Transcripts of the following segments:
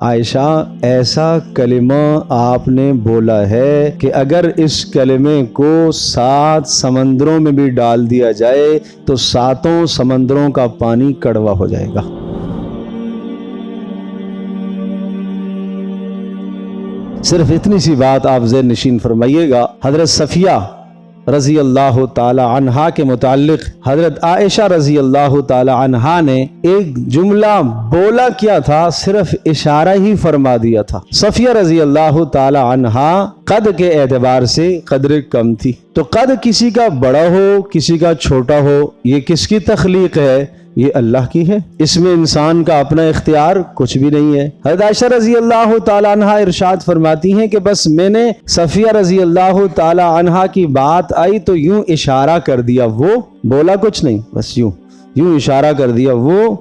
عائشہ ایسا کلمہ آپ نے بولا ہے کہ اگر اس کلمے کو 7 سمندروں میں بھی ڈال دیا جائے تو 7 سمندروں کا پانی کڑوا ہو جائے گا۔ صرف اتنی سی بات آپ ذہن نشین فرمائیے گا، حضرت صفیہ رضی اللہ تعالی عنہا کے متعلق حضرت عائشہ رضی اللہ تعالی عنہا نے ایک جملہ بولا کیا تھا، صرف اشارہ ہی فرما دیا تھا۔ صفیہ رضی اللہ تعالی عنہا قد کے اعتبار سے قدر کم تھی، تو قد کسی کا بڑا ہو کسی کا چھوٹا ہو، یہ کس کی تخلیق ہے؟ یہ اللہ کی ہے، اس میں انسان کا اپنا اختیار کچھ بھی نہیں ہے۔ حضرت عائشہ رضی اللہ تعالی عنہا ارشاد فرماتی ہیں کہ بس میں نے صفیہ رضی اللہ تعالی عنہا کی بات آئی تو یوں اشارہ کر دیا، وہ بولا کچھ نہیں، بس یوں اشارہ کر دیا، وہ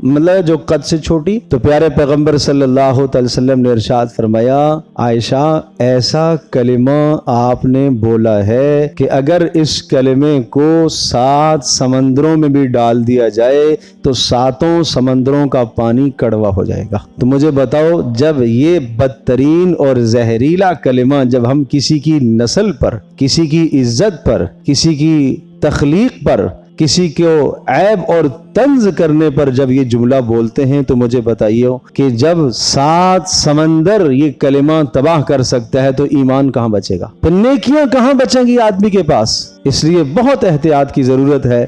مطلب جو قد سے چھوٹی۔ تو پیارے پیغمبر صلی اللہ علیہ وسلم نے ارشاد فرمایا، عائشہ ایسا کلمہ آپ نے بولا ہے کہ اگر اس کلمے کو 7 سمندروں میں بھی ڈال دیا جائے تو 7 سمندروں کا پانی کڑوا ہو جائے گا۔ تو مجھے بتاؤ، جب یہ بدترین اور زہریلا کلمہ جب ہم کسی کی نسل پر، کسی کی عزت پر، کسی کی تخلیق پر، کسی کو عیب اور طنز کرنے پر جب یہ جملہ بولتے ہیں تو مجھے بتائیے کہ جب 7 سمندر یہ کلمہ تباہ کر سکتا ہے تو ایمان کہاں بچے گا؟ تو نیکیاں کہاں بچیں گی آدمی کے پاس؟ اس لیے بہت احتیاط کی ضرورت ہے۔